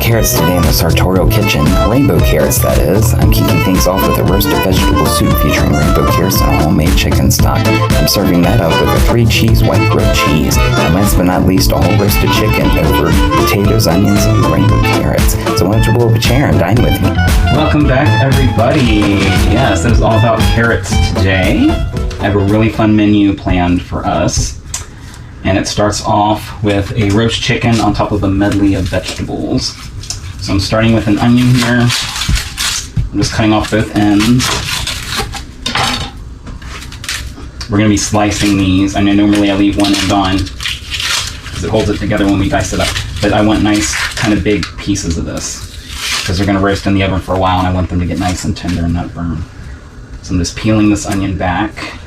Carrots today in the sartorial kitchen. Rainbow carrots, that is. I'm kicking things off with a roasted vegetable soup featuring rainbow carrots and a homemade chicken stock. I'm serving that up with a 3-cheese white grilled cheese. And last but not least, a whole roasted chicken over potatoes, onions, and rainbow carrots. So why don't you blow up a chair and dine with me? Welcome back, everybody. Yes, it is all about carrots today. I have a really fun menu planned for us. And it starts off with a roast chicken on top of a medley of vegetables. So I'm starting with an onion here. I'm just cutting off both ends. We're going to be slicing these. I know normally I leave one end on because it holds it together when we dice it up. But I want nice kind of big pieces of this because they're going to roast in the oven for a while and I want them to get nice and tender and not burn. So I'm just peeling this onion back.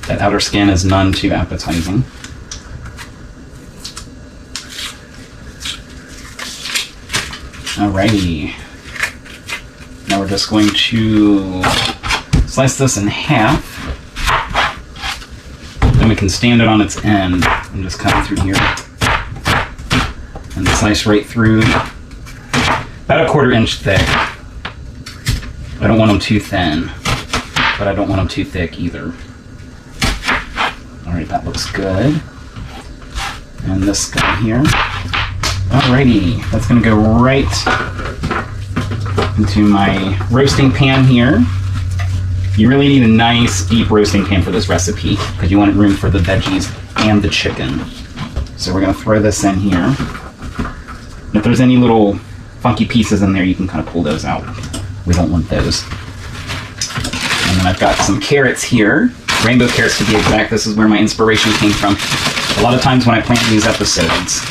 That outer skin is none too appetizing. Alrighty. Now we're just going to slice this in half. Then we can stand it on its end and just cut it through here. And slice right through. About a 1/4 inch thick. I don't want them too thin, but I don't want them too thick either. Alright, that looks good. And this guy here. Alrighty, that's going to go right into my roasting pan here. You really need a nice deep roasting pan for this recipe because you want room for the veggies and the chicken. So we're going to throw this in here. And if there's any little funky pieces in there, you can kind of pull those out. We don't want those. And then I've got some carrots here. Rainbow carrots to be exact. This is where my inspiration came from. A lot of times when I plan these episodes,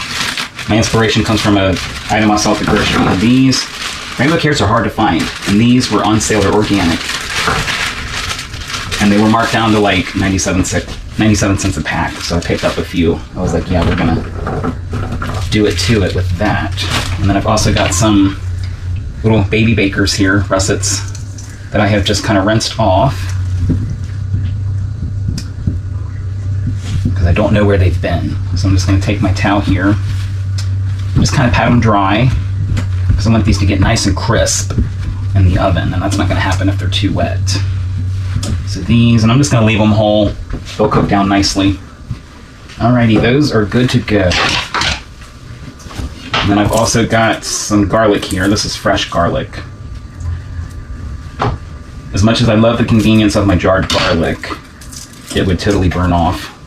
my inspiration comes from an item I saw at the grocery. And these rainbow carrots are hard to find. And these were on sale. They're organic. And they were marked down to like 97 cents a pack. So I picked up a few. I was like, yeah, we're going to do it to it with that. And then I've also got some little baby bakers here, russets, that I have just kind of rinsed off. Because I don't know where they've been. So I'm just going to take my towel here, just kind of pat them dry, because I want these to get nice and crisp in the oven, and that's not going to happen if they're too wet. So these, and I'm just going to leave them whole. They'll cook down nicely. Alrighty, those are good to go. And then I've also got some garlic here. This is fresh garlic. As much as I love the convenience of my jarred garlic, it would totally burn off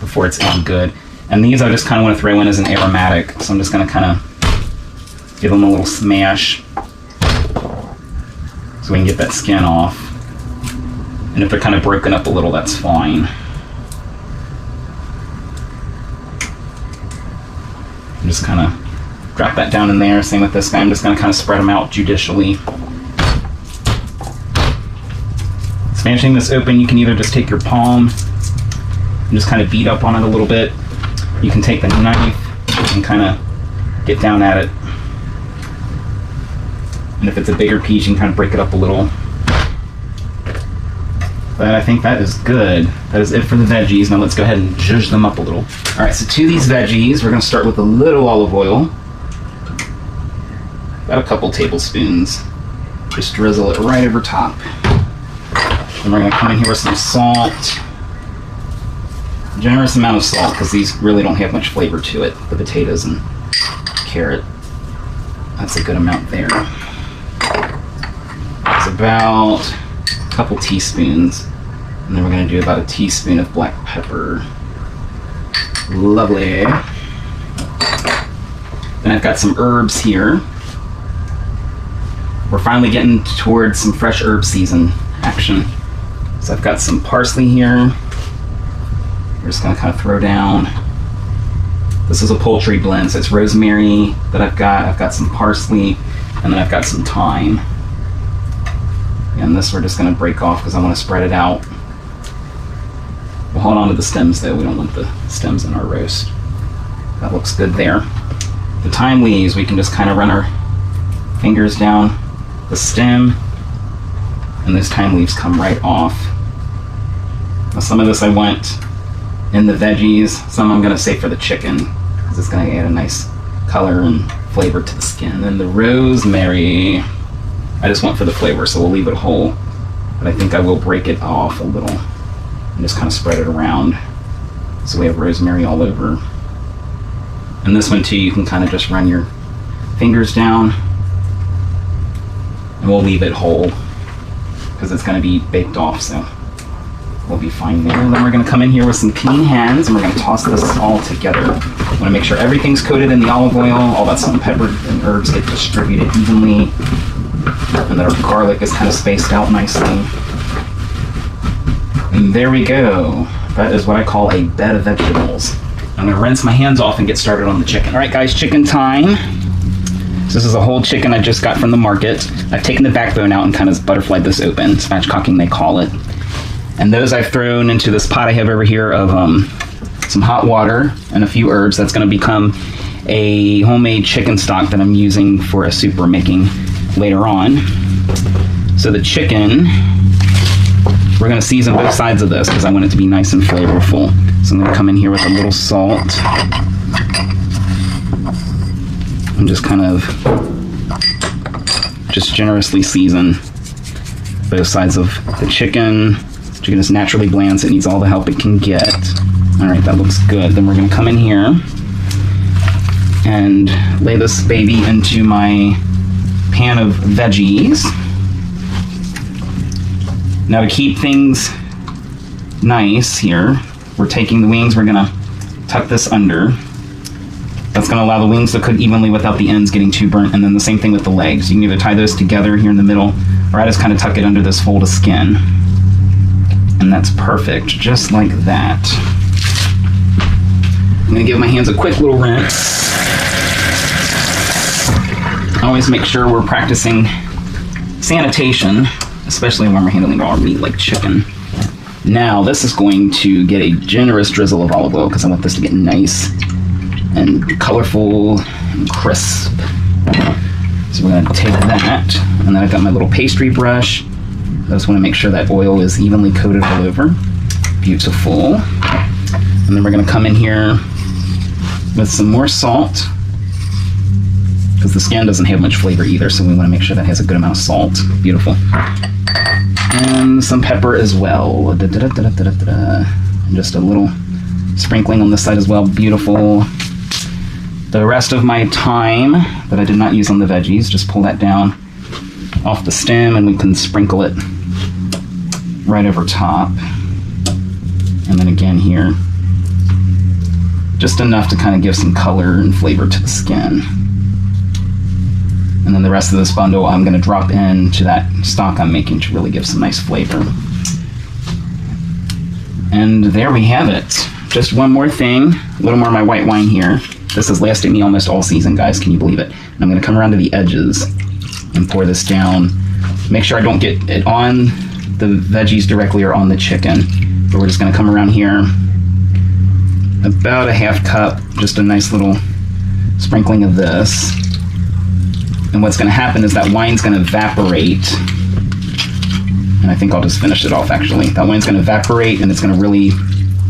before it's any good. And these I just kind of want to throw in as an aromatic, so I'm just going to kind of give them a little smash so we can get that skin off. And if they're kind of broken up a little, that's fine. Just kind of drop that down in there. Same with this guy. I'm just going to kind of spread them out judicially. Smashing this open, you can either just take your palm and just kind of beat up on it a little bit. You can take the knife and kind of get down at it. And if it's a bigger piece, you can kind of break it up a little. But I think that is good. That is it for the veggies. Now let's go ahead and zhuzh them up a little. All right, so to these veggies, we're going to start with a little olive oil. About a couple tablespoons. Just drizzle it right over top. And we're going to come in here with some salt. Generous amount of salt, because these really don't have much flavor to it. The potatoes and carrot. That's a good amount there. It's about a couple teaspoons. And then we're going to do about a teaspoon of black pepper. Lovely. Then I've got some herbs here. We're finally getting towards some fresh herb season action. So I've got some parsley here. We're just gonna kind of throw down. This is a poultry blend, so it's rosemary that I've got. I've got some parsley, and then I've got some thyme. And this we're just gonna break off because I want to spread it out. We'll hold on to the stems though. We don't want the stems in our roast. That looks good there. The thyme leaves, we can just kind of run our fingers down the stem, and those thyme leaves come right off. Now some of this I want in the veggies, some I'm gonna save for the chicken, because it's gonna add a nice color and flavor to the skin. And then the rosemary, I just want for the flavor, so we'll leave it whole, but I think I will break it off a little and just kind of spread it around. So we have rosemary all over. And this one too, you can kind of just run your fingers down, and we'll leave it whole because it's going to be baked off, so we'll be fine there. And then we're going to come in here with some clean hands, and we're going to toss this all together. I want to make sure everything's coated in the olive oil, all that salt and pepper and herbs get distributed evenly, and that our garlic is kind of spaced out nicely. And there we go. That is what I call a bed of vegetables. I'm going to rinse my hands off and get started on the chicken. All right, guys, chicken time. So this is a whole chicken I just got from the market. I've taken the backbone out and kind of butterflied this open. Spatchcocking, they call it. And those I've thrown into this pot I have over here of some hot water and a few herbs. That's going to become a homemade chicken stock that I'm using for a soup we're making later on. So the chicken, we're going to season both sides of this because I want it to be nice and flavorful. So I'm going to come in here with a little salt and just kind of just generously season both sides of the chicken. The chicken is naturally bland, so it needs all the help it can get. All right, that looks good. Then we're going to come in here and lay this baby into my pan of veggies. Now to keep things nice here, we're taking the wings, we're gonna tuck this under. That's gonna allow the wings to cook evenly without the ends getting too burnt, and then the same thing with the legs. You can either tie those together here in the middle, or I just kind of tuck it under this fold of skin. And that's perfect, just like that. I'm gonna give my hands a quick little rinse. Always make sure we're practicing sanitation, especially when we're handling raw meat like chicken. Now this is going to get a generous drizzle of olive oil because I want this to get nice and colorful and crisp. So we're going to take that, and then I've got my little pastry brush. I just want to make sure that oil is evenly coated all over. Beautiful. And then we're going to come in here with some more salt because the skin doesn't have much flavor either, so we want to make sure that has a good amount of salt. Beautiful. And some pepper as well. And just a little sprinkling on this side as well. Beautiful. The rest of my thyme that I did not use on the veggies, just pull that down off the stem and we can sprinkle it right over top. And then again here, just enough to kind of give some color and flavor to the skin. And then the rest of this bundle I'm going to drop into that stock I'm making to really give some nice flavor. And there we have it. Just one more thing, a little more of my white wine here. This has lasted me almost all season, guys, can you believe it? And I'm going to come around to the edges and pour this down. Make sure I don't get it on the veggies directly or on the chicken. But we're just going to come around here, about a half cup, just a nice little sprinkling of this. And what's going to happen is that wine's going to evaporate. And I think I'll just finish it off, actually. That wine's going to evaporate, and it's going to really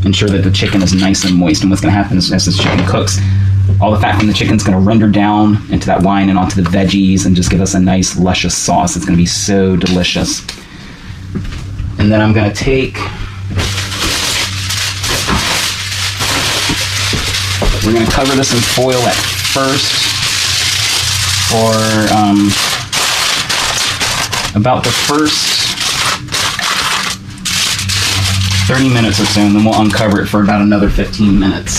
ensure that the chicken is nice and moist. And what's going to happen is as this chicken cooks, all the fat from the chicken is going to render down into that wine and onto the veggies and just give us a nice, luscious sauce. It's going to be so delicious. And then I'm going to take... We're going to cover this in foil at first for about the first 30 minutes or so, and then we'll uncover it for about another 15 minutes.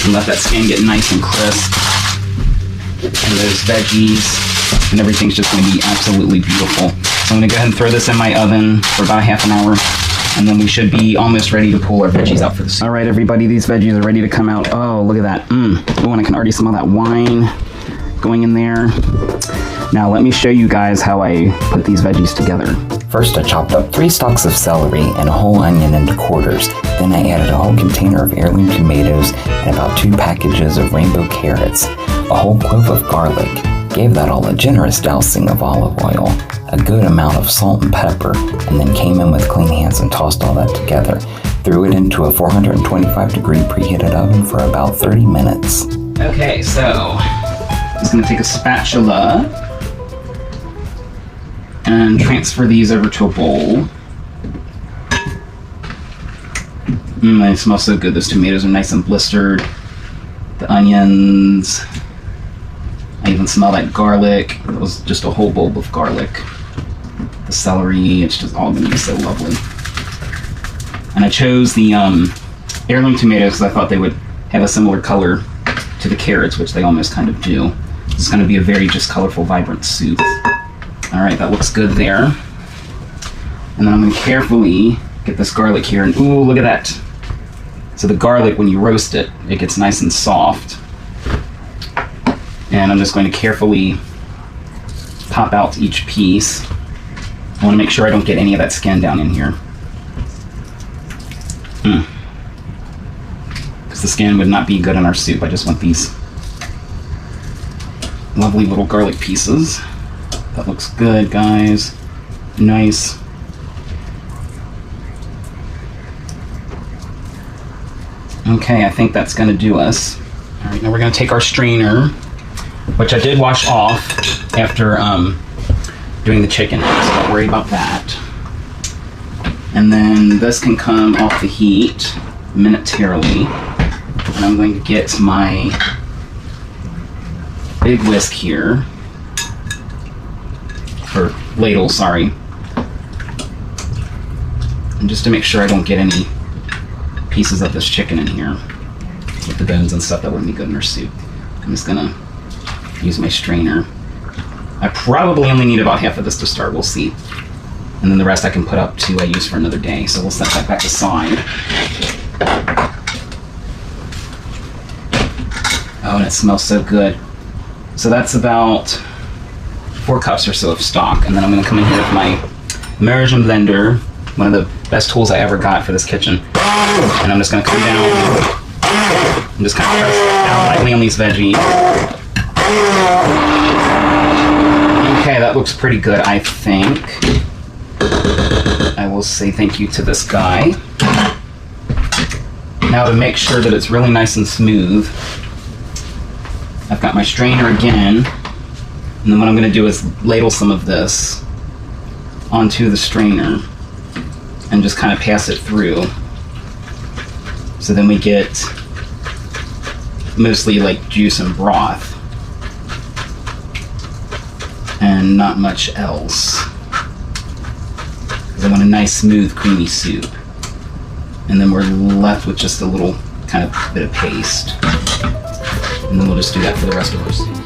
and let that skin get nice and crisp. And those veggies and everything's just going to be absolutely beautiful. So I'm going to go ahead and throw this in my oven for about half an hour, and then we should be almost ready to pull our veggies out for the soup. All right, everybody, these veggies are ready to come out. Oh, look at that. Oh, and I can already smell that wine going in there. Now let me show you guys how I put these veggies together. First, I chopped up 3 stalks of celery and a whole onion into quarters. Then I added a whole container of heirloom tomatoes and about 2 packages of rainbow carrots, a whole clove of garlic, gave that all a generous dousing of olive oil, a good amount of salt and pepper, and then came in with clean hands and tossed all that together. Threw it into a 425-degree preheated oven for about 30 minutes. Okay, so I'm just going to take a spatula and transfer these over to a bowl. They smell so good. Those tomatoes are nice and blistered. The onions. I even smell that garlic. It was just a whole bulb of garlic. The celery, it's just all going to be so lovely. And I chose the heirloom tomatoes because I thought they would have a similar color to the carrots, which they almost kind of do. It's going to be a very just colorful, vibrant soup. All right, that looks good there. And then I'm going to carefully get this garlic here, and ooh, look at that. So the garlic, when you roast it, it gets nice and soft. And I'm just going to carefully pop out each piece. I want to make sure I don't get any of that skin down in here. Because the skin would not be good in our soup. I just want these lovely little garlic pieces. That looks good, guys. Nice. Okay, I think that's going to do us. All right, now we're going to take our strainer, which I did wash off after doing the chicken, so don't worry about that. And then this can come off the heat momentarily. And I'm going to get my big whisk here. Or ladle, sorry. And just to make sure I don't get any pieces of this chicken in here with the bones and stuff that wouldn't be good in our soup. I'm just gonna use my strainer. I probably only need about half of this to start, we'll see. And then the rest I can put up to use for another day. So we'll set that back aside. Oh, and it smells so good. So that's about 4 cups or so of stock, and then I'm going to come in here with my immersion blender, one of the best tools I ever got for this kitchen, and I'm just going to come down and just kind of press down lightly on these veggies. Okay, that looks pretty good, I think. I will say thank you to this guy. Now to make sure that it's really nice and smooth, I've got my strainer again. And then what I'm going to do is ladle some of this onto the strainer and just kind of pass it through. So then we get mostly like juice and broth and not much else. Because I want a nice, smooth, creamy soup. And then we're left with just a little kind of bit of paste. And then we'll just do that for the rest of our soup.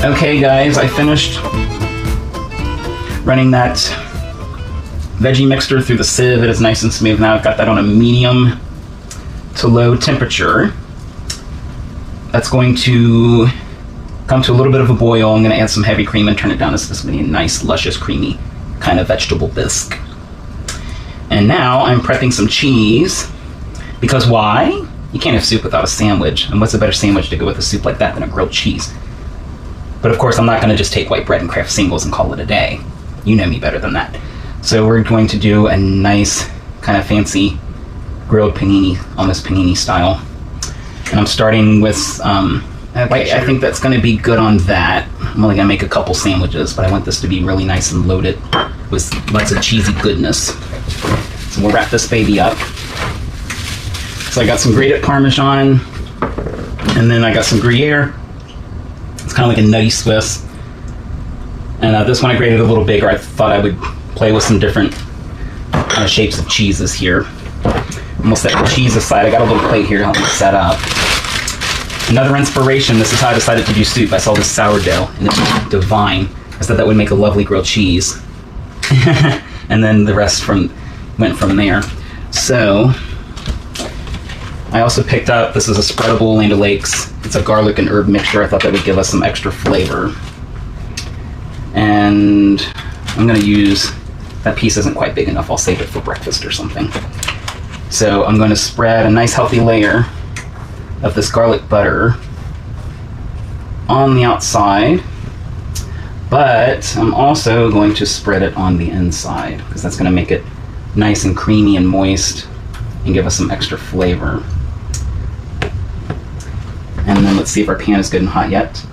Okay guys, I finished running that veggie mixture through the sieve. It is nice and smooth now. I've got that on a medium to low temperature. That's going to come to a little bit of a boil. I'm going to add some heavy cream and turn it down. This is going to be a nice, luscious, creamy kind of vegetable bisque. And now I'm prepping some cheese, because why? You can't have soup without a sandwich. And what's a better sandwich to go with a soup like that than a grilled cheese? But of course, I'm not going to just take white bread and Kraft singles and call it a day. You know me better than that. So we're going to do a nice, kind of fancy grilled panini, almost panini style. And I'm starting with, I think that's going to be good on that. I'm only going to make a couple sandwiches, but I want this to be really nice and loaded with lots of cheesy goodness. So we'll wrap this baby up. So I got some grated Parmesan And then I got some Gruyere. It's kind of like a nutty Swiss. And this one I graded a little bigger. I thought I would play with some different kind of shapes of cheeses here. And we'll set the cheese aside. I got a little plate here to help me set up. Another inspiration, this is how I decided to do soup. I saw this sourdough, and it's divine. I said that would make a lovely grilled cheese. And then the rest went from there. So, I also picked up, this is a spreadable Land O'Lakes. It's a garlic and herb mixture. I thought that would give us some extra flavor. And I'm gonna use, that piece isn't quite big enough. I'll save it for breakfast or something. So I'm going to spread a nice healthy layer of this garlic butter on the outside, but I'm also going to spread it on the inside because that's going to make it nice and creamy and moist and give us some extra flavor. And then let's see if our pan is good and hot yet.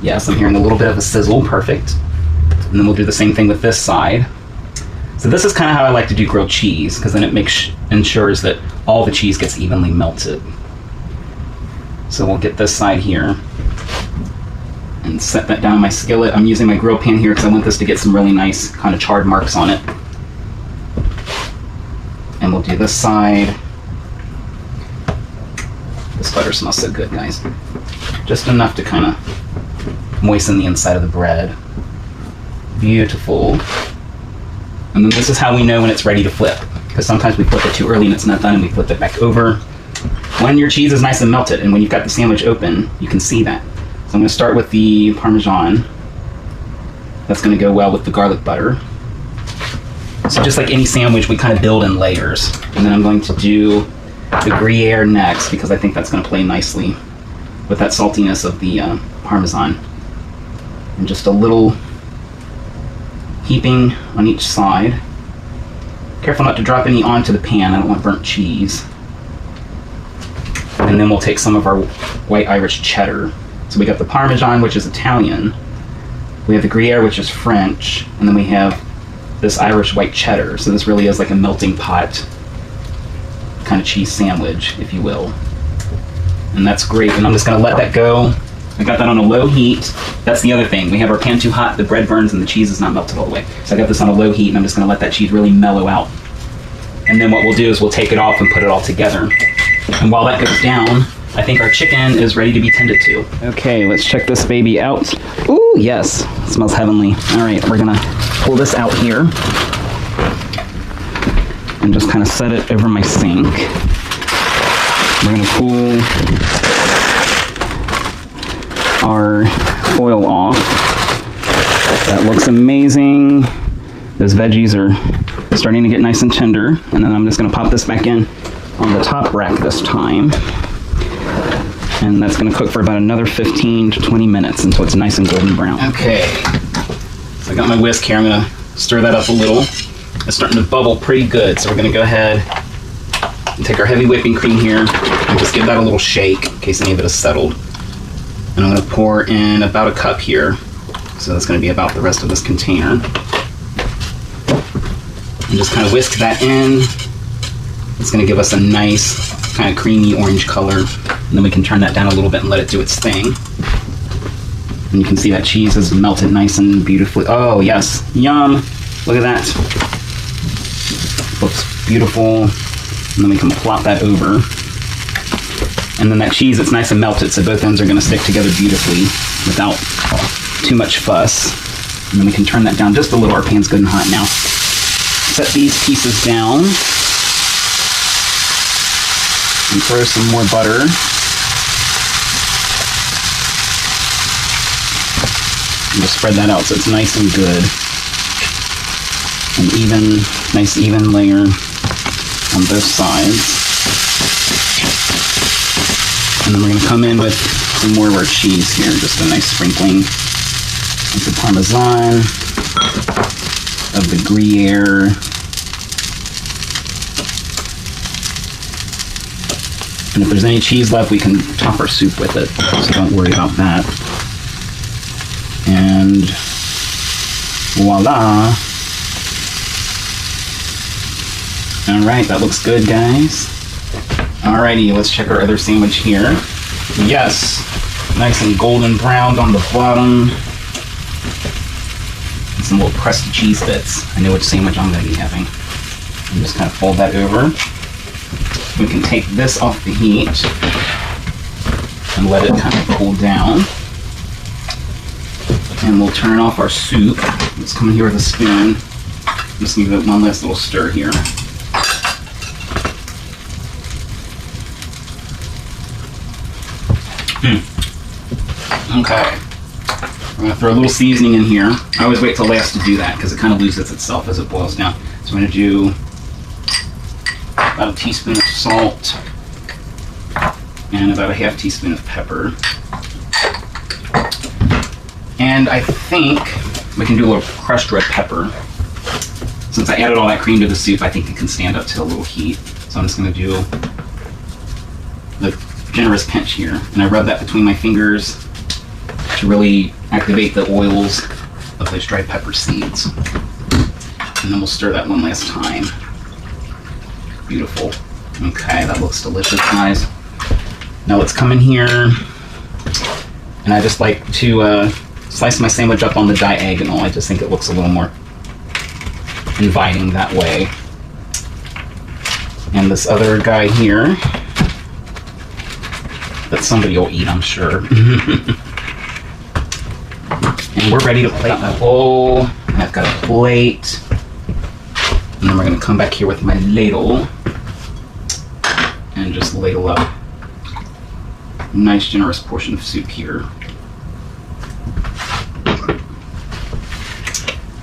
Yes, I'm hearing a little bit of a sizzle. Perfect. And then we'll do the same thing with this side. So this is kind of how I like to do grilled cheese, because then it ensures that all the cheese gets evenly melted. So we'll get this side here and set that down on my skillet. I'm using my grill pan here because I want this to get some really nice kind of charred marks on it. And we'll do this side. This butter smells so good, guys. Just enough to kind of moisten the inside of the bread. Beautiful. And then this is how we know when it's ready to flip, because sometimes we flip it too early and it's not done and we flip it back over. When your cheese is nice and melted and when you've got the sandwich open, you can see that. So I'm going to start with the Parmesan. That's going to go well with the garlic butter. So just like any sandwich, we kind of build in layers. And then I'm going to do the Gruyere next, because I think that's going to play nicely with that saltiness of the Parmesan. And just a little heaping on each side. Careful not to drop any onto the pan. I don't want burnt cheese. And then we'll take some of our white Irish cheddar. So we got the Parmesan, which is Italian. We have the Gruyere, which is French. And then we have this Irish white cheddar. So this really is like a melting pot kind of cheese sandwich, if you will. And that's great. And I'm just going to let that go. I got that on a low heat. That's the other thing. We have our pan too hot, the bread burns, and the cheese is not melted all the way. So I got this on a low heat, and I'm just going to let that cheese really mellow out. And then what we'll do is we'll take it off and put it all together. And while that goes down, I think our chicken is ready to be tended to. Okay, let's check this baby out. Ooh, yes, it smells heavenly. All right, we're going to pull this out here and just kind of set it over my sink. We're going to pull our foil off. That looks amazing. Those veggies are starting to get nice and tender. And then I'm just going to pop this back in on the top rack this time. And that's going to cook for about another 15 to 20 minutes until it's nice and golden brown. Okay. So I got my whisk here. I'm going to stir that up a little. It's starting to bubble pretty good. So we're going to go ahead and take our heavy whipping cream here and just give that a little shake in case any of it is settled. And I'm going to pour in about a cup here. So that's going to be about the rest of this container. And just kind of whisk that in. It's going to give us a nice kind of creamy orange color. And then we can turn that down a little bit and let it do its thing. And you can see that cheese has melted nice and beautifully. Oh, yes. Yum. Look at that. Looks beautiful. And then we can plop that over. And then that cheese, it's nice and melted, so both ends are going to stick together beautifully without too much fuss. And then we can turn that down just a little. Our pan's good and hot now. Set these pieces down. And throw some more butter. And just spread that out so it's nice and good. An even, nice even layer on both sides. And then we're going to come in with some more of our cheese here, just a nice sprinkling of the Parmesan, of the Gruyere, and if there's any cheese left, we can top our soup with it, so don't worry about that. And voila! Alright, that looks good, guys. Alrighty, let's check our other sandwich here. Yes, nice and golden browned on the bottom. And some little crusty cheese bits. I know which sandwich I'm going to be having. And just kind of fold that over. We can take this off the heat and let it kind of cool down. And we'll turn off our soup. Let's come in here with a spoon. Just give it one last little stir here. Okay. We're going to throw a little seasoning in here. I always wait till last to do that because it kind of loses itself as it boils down. So I'm going to do about a teaspoon of salt and about a half teaspoon of pepper. And I think we can do a little crushed red pepper. Since I added all that cream to the soup, I think it can stand up to a little heat. So I'm just going to do the generous pinch here. And I rub that between my fingers to really activate the oils of those dried pepper seeds. And then we'll stir that one last time. Beautiful. Okay, that looks delicious, guys. Now let's come in here. And I just like to slice my sandwich up on the diagonal. I just think it looks a little more inviting that way. And this other guy here that somebody will eat, I'm sure. And we're ready to plate my bowl. And I've got a plate. And then we're going to come back here with my ladle and just ladle up a nice generous portion of soup here.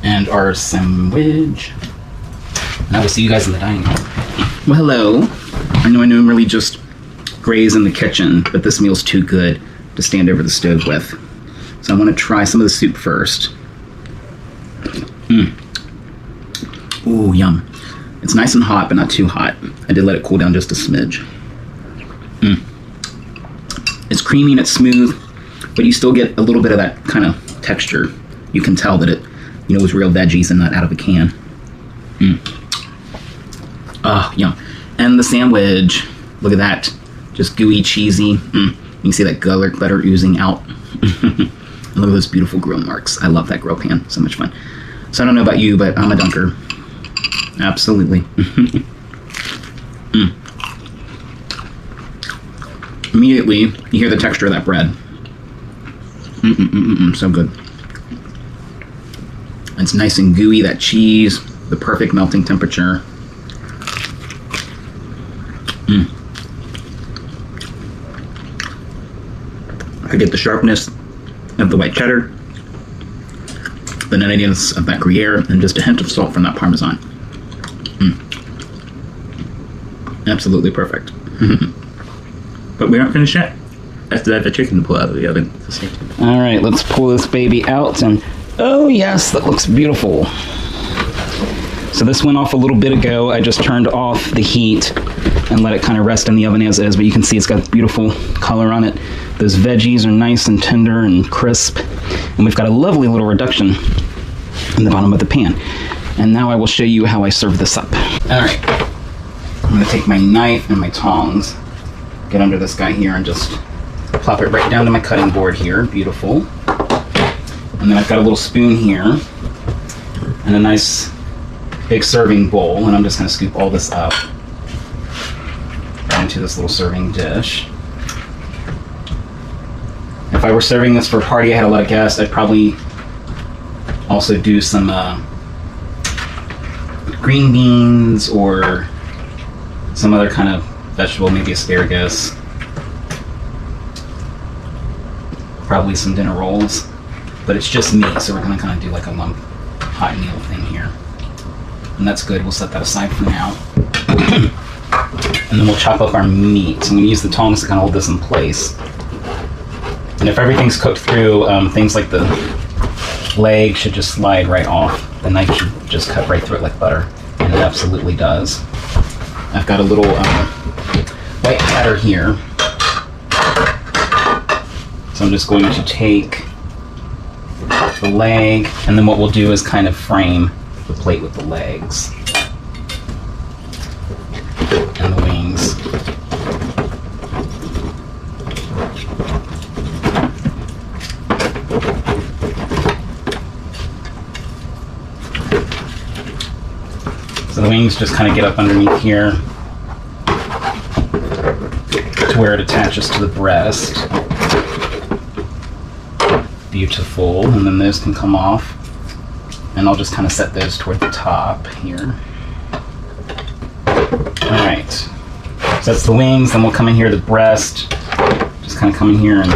And our sandwich. And I will see you guys in the dining room. Well, hello. I know I'm really just graze in the kitchen, but this meal's too good to stand over the stove with. So I want to try some of the soup first. Ooh, yum. It's nice and hot, but not too hot. I did let it cool down just a smidge. It's creamy and it's smooth, but you still get a little bit of that kind of texture. You can tell that it, was real veggies and not out of a can. Oh, yum. And the sandwich, look at that. Just gooey, cheesy. You can see that garlic butter oozing out. And look at those beautiful grill marks. I love that grill pan. So much fun. So I don't know about you, but I'm a dunker. Absolutely. Immediately, you hear the texture of that bread. So good. It's nice and gooey, that cheese, the perfect melting temperature. I get the sharpness of the white cheddar, the nuttiness of that Gruyere, and just a hint of salt from that Parmesan. Absolutely perfect. But we aren't finished yet. After that, the chicken to pull out of the oven. All right, let's pull this baby out, and oh yes, that looks beautiful. So this went off a little bit ago. I just turned off the heat and let it kind of rest in the oven as is, but you can see it's got beautiful color on it. Those veggies are nice and tender and crisp, and we've got a lovely little reduction in the bottom of the pan. And now I will show you how I serve this up. All right, I'm gonna take my knife and my tongs, get under this guy here and just plop it right down to my cutting board here. Beautiful. And then I've got a little spoon here and a nice big serving bowl, and I'm just gonna scoop all this up right into this little serving dish. If I were serving this for a party, I had a lot of guests, I'd probably also do some green beans or some other kind of vegetable, maybe asparagus. Probably some dinner rolls. But it's just meat, so we're gonna kind of do like a lump hot meal thing here. And that's good, we'll set that aside for now. And then we'll chop up our meat. I'm gonna use the tongs to kind of hold this in place. And if everything's cooked through, things like the leg should just slide right off. The knife should just cut right through it like butter. And it absolutely does. I've got a little white batter here. So I'm just going to take the leg, and then what we'll do is kind of frame the plate with the legs and the wings. wings just kind of get up underneath here to where it attaches to the breast. Beautiful. And then those can come off. And I'll just kind of set those toward the top here. Alright. So that's the wings. Then we'll come in here to the breast. Just kind of come in here and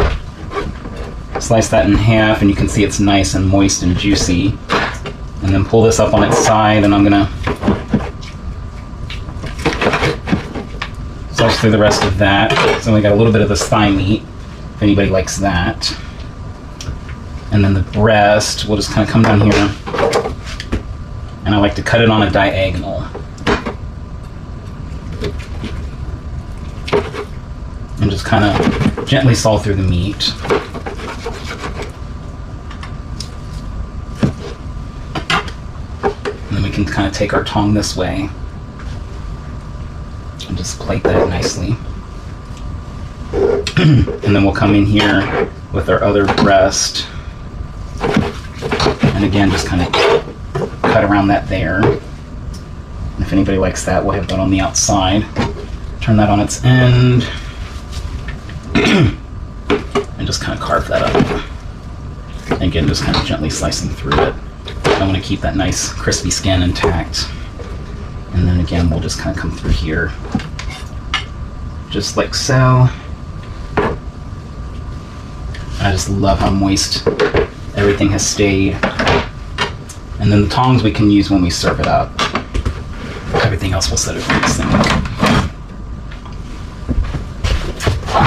slice that in half. And you can see it's nice and moist and juicy. And then pull this up on its side, and I'm gonna slice through the rest of that. So we got a little bit of this thigh meat, if anybody likes that. And then the breast, we'll just kind of come down here, and I like to cut it on a diagonal. And just kind of gently saw through the meat. We can kind of take our tongue this way and just plate that nicely. And then we'll come in here with our other breast. And again, just kind of cut around that there. And if anybody likes that, we'll have that on the outside. Turn that on its end. And just kind of carve that up. Again, just kind of gently slicing through it. I want to keep that nice crispy skin intact. And then again, we'll just kind of come through here. Just like so. I just love how moist everything has stayed. And then the tongs we can use when we serve it up. Everything else we'll set it on the sink.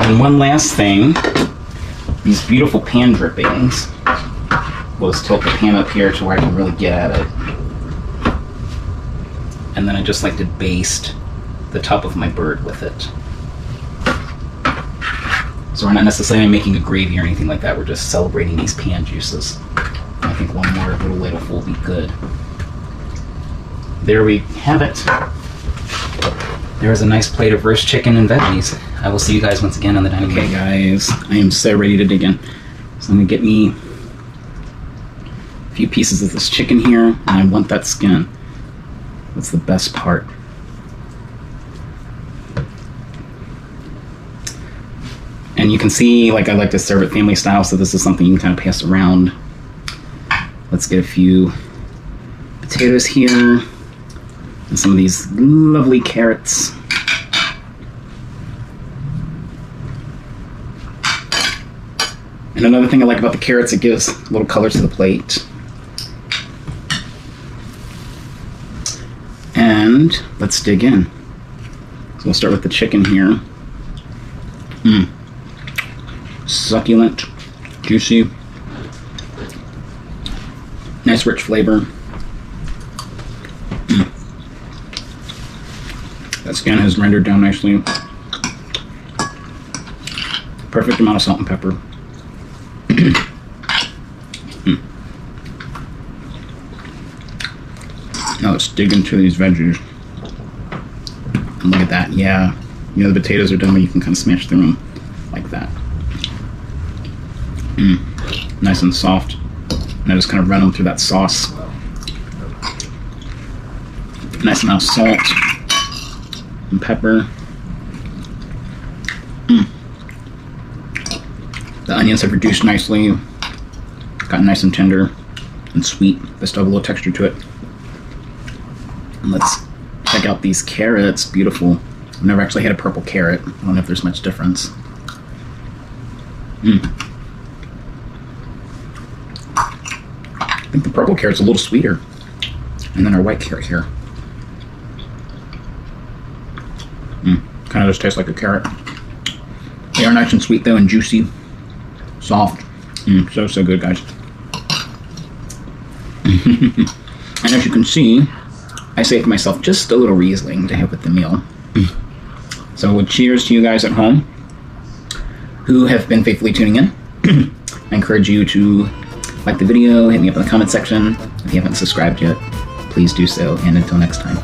And one last thing, these beautiful pan drippings. We'll just tilt the pan up here to where I can really get at it. And then I just like to baste the top of my bird with it. So we're not necessarily making a gravy or anything like that, we're just celebrating these pan juices. I think one more little ladle will be good. There we have it. There's a nice plate of roast chicken and veggies. I will see you guys once again on the dining room. Okay guys, I am so ready to dig in. So I'm gonna get me few pieces of this chicken here, and I want that skin. That's the best part. And you can see, like, I like to serve it family style, so this is something you can kind of pass around. Let's get a few potatoes here, and some of these lovely carrots. And another thing I like about the carrots, it gives a little color to the plate. And let's dig in. So we'll start with the chicken here. Succulent, juicy, nice rich flavor. That skin has rendered down nicely. Perfect amount of salt and pepper. Now let's dig into these veggies. And look at that, yeah. You know the potatoes are done when you can kind of smash through them like that. Nice and soft. And I just kind of run them through that sauce. Nice amount of salt and pepper. The onions have reduced nicely. Gotten nice and tender and sweet. They still have a little texture to it. And let's check out these carrots. Beautiful. I've never actually had a purple carrot. I don't know if there's much difference. I think the purple carrot's a little sweeter. And then our white carrot here. Kind of just tastes like a carrot. They are nice and sweet though, and juicy. Soft. So good, guys. And as you can see, I saved myself just a little Riesling to have with the meal. So cheers to you guys at home who have been faithfully tuning in. I encourage you to like the video, hit me up in the comment section. If you haven't subscribed yet, please do so, and until next time.